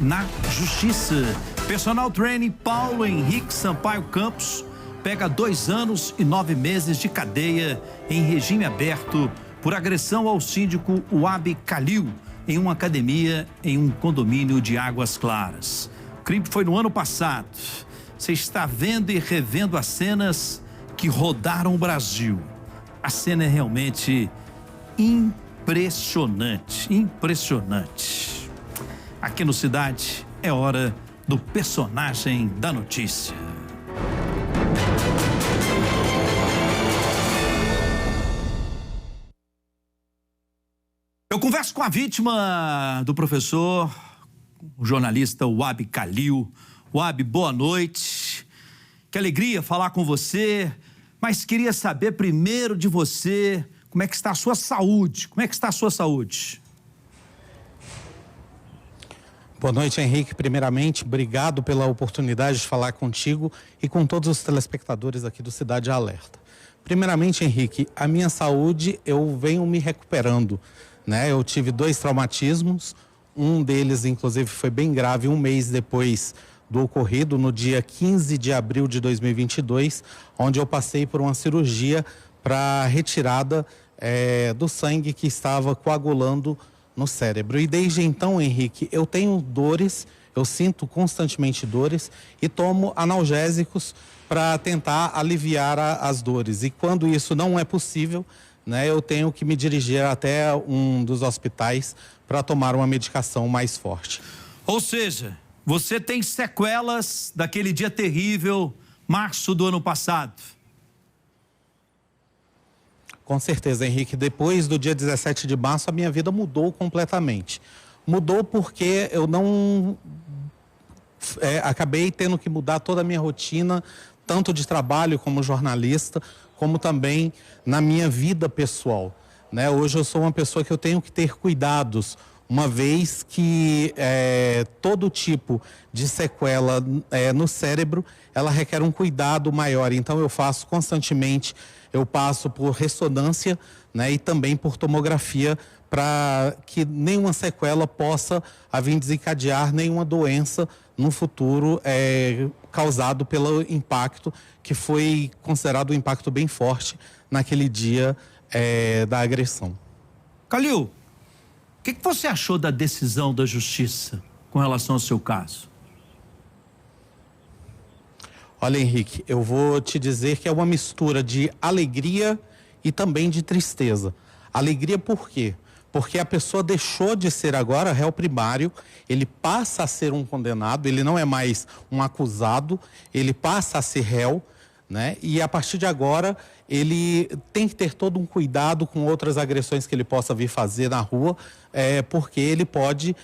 na Justiça. Personal trainer Paulo Henrique Sampaio Campos pega 2 anos e 9 meses de cadeia em regime aberto por agressão ao síndico Wabi Kalil em uma academia em um condomínio de Águas Claras. O crime foi no ano passado. Você está vendo e revendo as cenas que rodaram o Brasil. A cena é realmente impressionante, impressionante. Aqui no Cidade é hora do personagem da notícia. Eu converso com a vítima do professor, o jornalista Wabi Kalil. Wabi, boa noite. Que alegria falar com você, mas queria saber primeiro de você, como é que está a sua saúde? Como é que está a sua saúde? Boa noite, Henrique. Primeiramente, obrigado pela oportunidade de falar contigo e com todos os telespectadores aqui do Cidade Alerta. Primeiramente, Henrique, a minha saúde, eu venho me recuperando, né? Eu tive 2 traumatismos, um deles, inclusive, foi bem grave, 1 mês depois do ocorrido, no dia 15 de abril de 2022, onde eu passei por uma cirurgia para retirada do sangue que estava coagulando no cérebro. E desde então, Henrique, eu tenho dores, eu sinto constantemente dores e tomo analgésicos para tentar aliviar as dores. E quando isso não é possível, né, eu tenho que me dirigir até um dos hospitais para tomar uma medicação mais forte. Ou seja, você tem sequelas daquele dia terrível, março do ano passado? Com certeza, Henrique. Depois do dia 17 de março, a minha vida mudou completamente. Mudou porque eu não... acabei tendo que mudar toda a minha rotina, tanto de trabalho como jornalista, como também na minha vida pessoal, né? Hoje eu sou uma pessoa que eu tenho que ter cuidados, uma vez que todo tipo de sequela no cérebro, ela requer um cuidado maior. Então eu faço constantemente, eu passo por ressonância, né, e também por tomografia para que nenhuma sequela possa vir desencadear nenhuma doença no futuro causado pelo impacto, que foi considerado um impacto bem forte naquele dia da agressão. Kalil, o que você achou da decisão da Justiça com relação ao seu caso? Olha, Henrique, eu vou te dizer que é uma mistura de alegria e também de tristeza. Alegria por quê? Porque a pessoa deixou de ser agora réu primário, ele passa a ser um condenado, ele não é mais um acusado, ele passa a ser réu, né? E a partir de agora, ele tem que ter todo um cuidado com outras agressões que ele possa vir fazer na rua, porque ele pode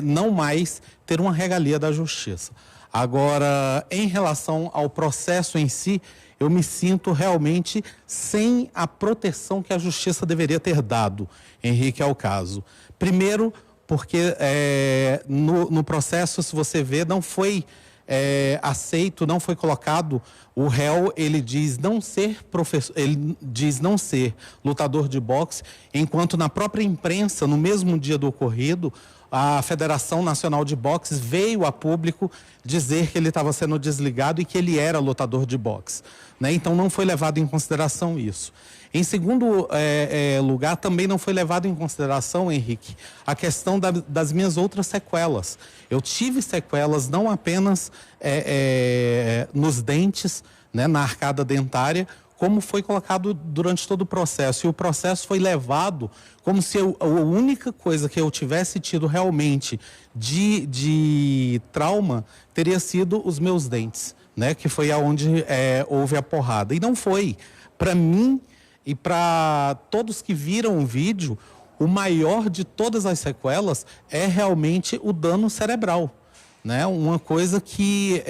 não mais ter uma regalia da justiça. Agora, em relação ao processo em si, eu me sinto realmente sem a proteção que a justiça deveria ter dado, Henrique, ao caso. Primeiro, porque no processo, se você vê, não foi aceito, não foi colocado, o réu, ele diz não ser professor, ele diz não ser lutador de boxe, enquanto na própria imprensa, no mesmo dia do ocorrido, a Federação Nacional de Boxe veio a público dizer que ele estava sendo desligado e que ele era lutador de boxe, né? Então não foi levado em consideração isso. Em segundo lugar, também não foi levado em consideração, Henrique, a questão das minhas outras sequelas. Eu tive sequelas não apenas nos dentes, né, na arcada dentária, como foi colocado durante todo o processo. E o processo foi levado como se a única coisa que eu tivesse tido realmente de trauma teria sido os meus dentes, né? Que foi aonde houve a porrada. E não foi. Para mim e para todos que viram o vídeo, o maior de todas as sequelas é realmente o dano cerebral, né? Uma coisa que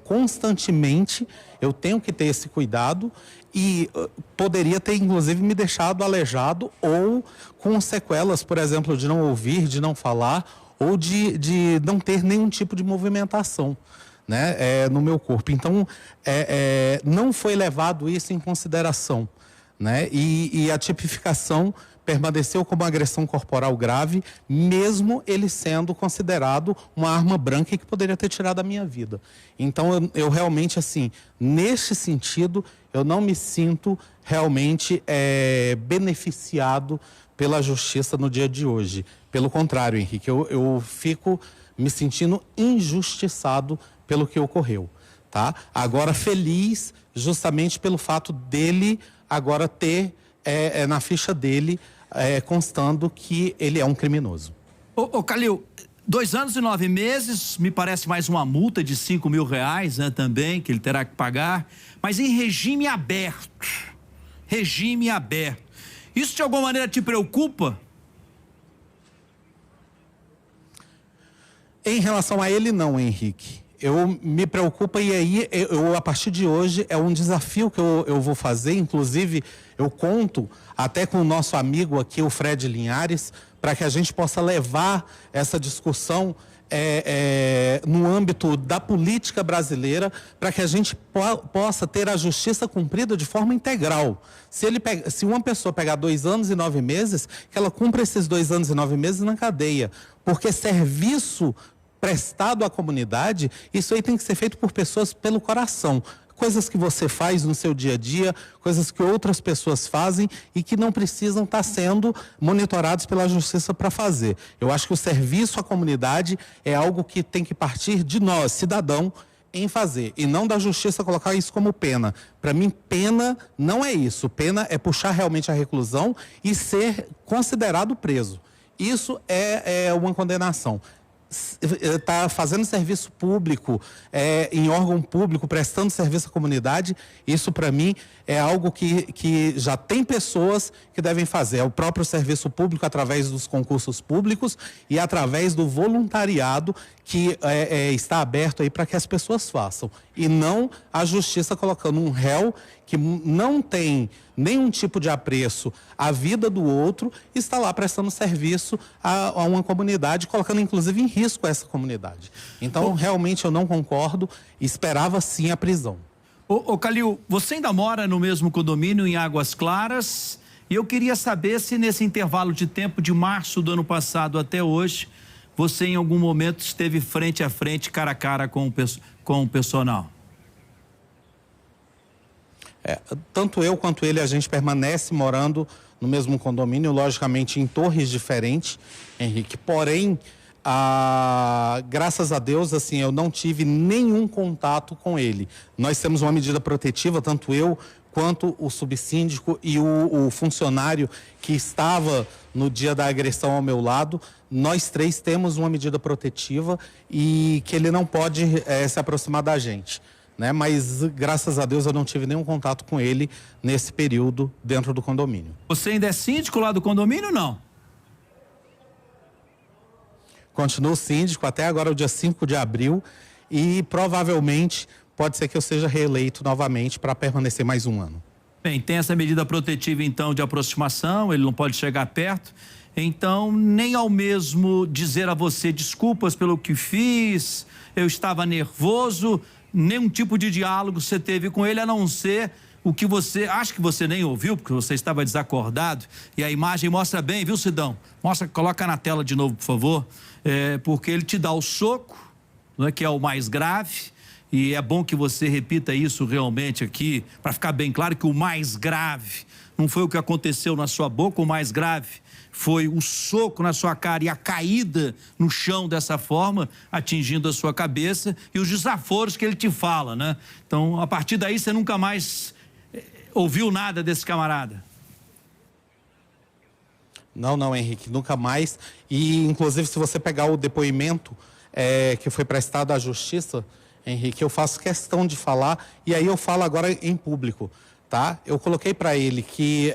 constantemente eu tenho que ter esse cuidado e poderia ter inclusive me deixado aleijado ou com sequelas, por exemplo, de não ouvir, de não falar ou de não ter nenhum tipo de movimentação, né, no meu corpo. Então, não foi levado isso em consideração, né? E a tipificação permaneceu como agressão corporal grave, mesmo ele sendo considerado uma arma branca que poderia ter tirado a minha vida. Então, eu realmente, assim, neste sentido, eu não me sinto realmente beneficiado pela justiça no dia de hoje. Pelo contrário, Henrique, eu fico me sentindo injustiçado pelo que ocorreu, tá? Agora, feliz justamente pelo fato dele agora ter na ficha dele constando que ele é um criminoso. Ô Calil, 2 anos e 9 meses, me parece mais uma multa de R$5.000, né, também, que ele terá que pagar, mas em regime aberto, isso de alguma maneira te preocupa? Em relação a ele, não, Henrique. Eu me preocupo e aí, a partir de hoje, é um desafio que eu vou fazer. Inclusive, eu conto até com o nosso amigo aqui, o Fred Linhares, para que a gente possa levar essa discussão no âmbito da política brasileira, para que a gente possa ter a justiça cumprida de forma integral. Se uma pessoa pegar 2 anos e 9 meses, que ela cumpra esses 2 anos e 9 meses na cadeia, porque serviço prestado à comunidade, isso aí tem que ser feito por pessoas pelo coração. Coisas que você faz no seu dia a dia, coisas que outras pessoas fazem e que não precisam estar sendo monitorados pela justiça para fazer. Eu acho que o serviço à comunidade é algo que tem que partir de nós, cidadão, em fazer, e não da justiça colocar isso como pena. Para mim, pena não é isso. Pena é puxar realmente a reclusão e ser considerado preso. Isso é uma condenação. Está fazendo serviço público, em órgão público, prestando serviço à comunidade, isso para mim é algo que já tem pessoas que devem fazer. É o próprio serviço público através dos concursos públicos e através do voluntariado que está aberto aí para que as pessoas façam. E não a justiça colocando um réu que não tem nenhum tipo de apreço à vida do outro, está lá prestando serviço a uma comunidade, colocando inclusive em risco essa comunidade. Então, realmente eu não concordo, esperava sim a prisão. Ô Calil, você ainda mora no mesmo condomínio em Águas Claras, e eu queria saber se nesse intervalo de tempo de março do ano passado até hoje, você em algum momento esteve frente a frente, cara a cara com o personal. Tanto eu quanto ele, a gente permanece morando no mesmo condomínio, logicamente em torres diferentes, Henrique. Porém, graças a Deus, assim, eu não tive nenhum contato com ele. Nós temos uma medida protetiva, tanto eu quanto o subsíndico e o funcionário que estava no dia da agressão ao meu lado. Nós 3 temos uma medida protetiva e que ele não pode se aproximar da gente. Né? Mas, graças a Deus, eu não tive nenhum contato com ele nesse período dentro do condomínio. Você ainda é síndico lá do condomínio ou não? Continuo síndico até agora, o dia 5 de abril, e provavelmente pode ser que eu seja reeleito novamente para permanecer mais um ano. Bem, tem essa medida protetiva, então, de aproximação, ele não pode chegar perto. Então, nem ao mesmo dizer a você desculpas pelo que fiz, eu estava nervoso, nenhum tipo de diálogo você teve com ele, a não ser o que você, acho que você nem ouviu, porque você estava desacordado, e a imagem mostra bem, viu, Sidão? Coloca na tela de novo, por favor, porque ele te dá o soco, né, que é o mais grave, e é bom que você repita isso realmente aqui, para ficar bem claro que o mais grave não foi o que aconteceu na sua boca, o mais grave foi o soco na sua cara e a caída no chão dessa forma, atingindo a sua cabeça, e os desaforos que ele te fala, né? Então, a partir daí, você nunca mais ouviu nada desse camarada? Não, Henrique, nunca mais. E, inclusive, se você pegar o depoimento que foi prestado à justiça, Henrique, eu faço questão de falar, e aí eu falo agora em público, tá? Eu coloquei para ele que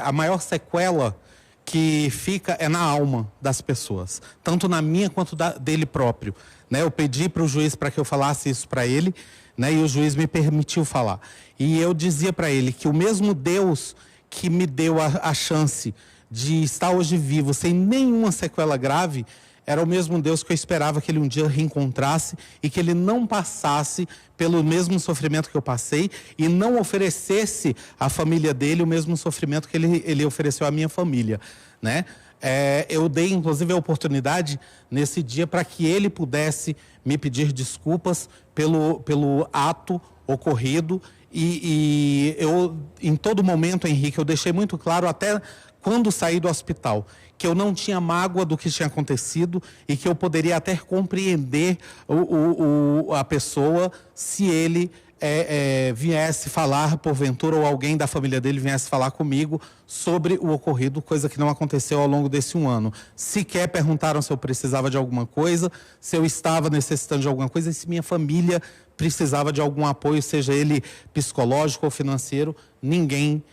a maior sequela que fica na alma das pessoas, tanto na minha quanto dele próprio, né? Eu pedi para o juiz para que eu falasse isso para ele, né? E o juiz me permitiu falar. E eu dizia para ele que o mesmo Deus que me deu a chance de estar hoje vivo, sem nenhuma sequela grave, era o mesmo Deus que eu esperava que ele um dia reencontrasse e que ele não passasse pelo mesmo sofrimento que eu passei e não oferecesse à família dele o mesmo sofrimento que ele ofereceu à minha família, né? Eu dei, inclusive, a oportunidade nesse dia para que ele pudesse me pedir desculpas pelo ato ocorrido e eu, em todo momento, Henrique, eu deixei muito claro, até quando saí do hospital, que eu não tinha mágoa do que tinha acontecido e que eu poderia até compreender a pessoa se ele viesse falar, porventura, ou alguém da família dele viesse falar comigo sobre o ocorrido, coisa que não aconteceu ao longo desse 1 ano. Sequer perguntaram se eu precisava de alguma coisa, se eu estava necessitando de alguma coisa e se minha família precisava de algum apoio, seja ele psicológico ou financeiro. Ninguém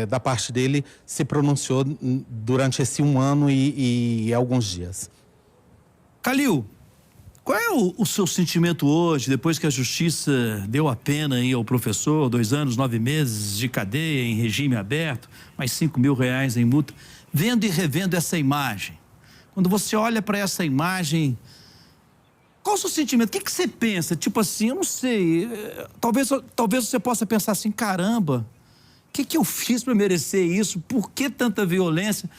da parte dele se pronunciou durante esse 1 ano e alguns dias. Calil, qual é o seu sentimento hoje, depois que a justiça deu a pena aí ao professor, 2 anos, 9 meses de cadeia em regime aberto, mais R$5.000 em multa, vendo e revendo essa imagem? Quando você olha para essa imagem, qual o seu sentimento? O que você pensa? Tipo assim, eu não sei, talvez você possa pensar assim, caramba, o que eu fiz para merecer isso? Por que tanta violência?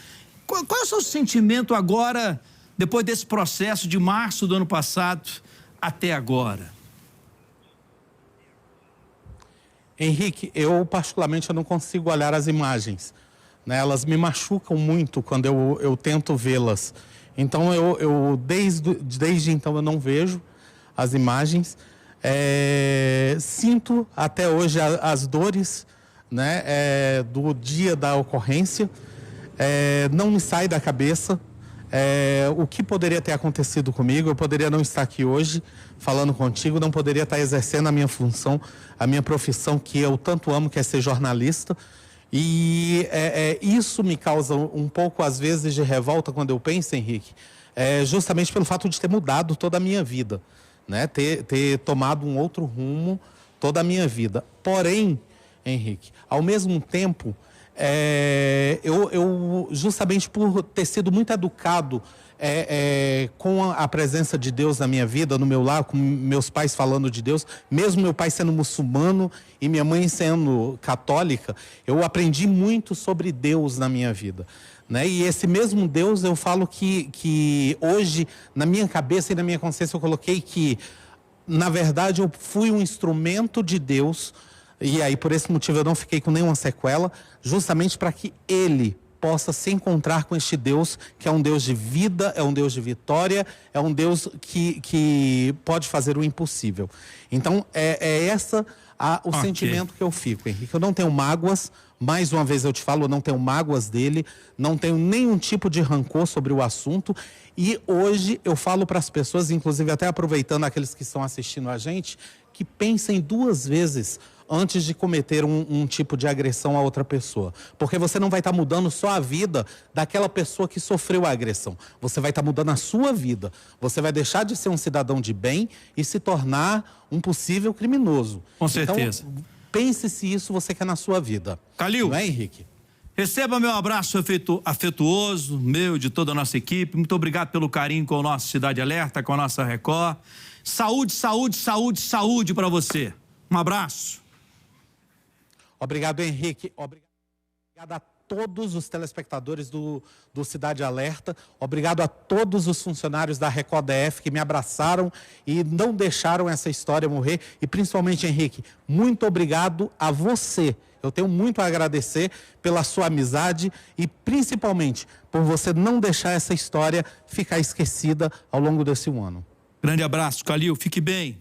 Qual é o seu sentimento agora, depois desse processo de março do ano passado até agora? Henrique, eu particularmente não consigo olhar as imagens, né? Elas me machucam muito quando eu tento vê-las. Então desde então eu não vejo as imagens. Sinto até hoje as dores, né, do dia da ocorrência. Não me sai da cabeça. O que poderia ter acontecido comigo? Eu poderia não estar aqui hoje falando contigo, não poderia estar exercendo a minha função, a minha profissão que eu tanto amo, que é ser jornalista. E isso me causa um pouco, às vezes, de revolta quando eu penso, Henrique, justamente pelo fato de ter mudado toda a minha vida, né? Ter tomado um outro rumo toda a minha vida. Porém, Henrique, ao mesmo tempo, eu justamente por ter sido muito educado com a presença de Deus na minha vida, no meu lar, com meus pais falando de Deus, mesmo meu pai sendo muçulmano e minha mãe sendo católica, eu aprendi muito sobre Deus na minha vida, né? E esse mesmo Deus, eu falo que hoje, na minha cabeça e na minha consciência, eu coloquei que, na verdade, eu fui um instrumento de Deus. E aí, por esse motivo, eu não fiquei com nenhuma sequela, justamente para que Ele possa se encontrar com este Deus, que é um Deus de vida, é um Deus de vitória, é um Deus que pode fazer o impossível. Então, o sentimento que eu fico, Henrique. Eu não tenho mágoas, mais uma vez eu te falo, eu não tenho mágoas dele, não tenho nenhum tipo de rancor sobre o assunto. E hoje eu falo para as pessoas, inclusive até aproveitando aqueles que estão assistindo a gente, que pensem 2 vezes antes de cometer um tipo de agressão a outra pessoa. Porque você não vai estar mudando só a vida daquela pessoa que sofreu a agressão. Você vai estar mudando a sua vida. Você vai deixar de ser um cidadão de bem e se tornar um possível criminoso. Com certeza. Então, pense se isso você quer na sua vida. Calil, não é, Henrique? Receba meu abraço afetuoso, meu, de toda a nossa equipe. Muito obrigado pelo carinho com a nossa Cidade Alerta, com a nossa Record. Saúde, saúde, saúde, saúde para você. Um abraço. Obrigado, Henrique. Obrigado a todos os telespectadores do Cidade Alerta. Obrigado a todos os funcionários da Record DF que me abraçaram e não deixaram essa história morrer. E principalmente, Henrique, muito obrigado a você. Eu tenho muito a agradecer pela sua amizade e principalmente por você não deixar essa história ficar esquecida ao longo desse 1 ano. Grande abraço, Calil. Fique bem.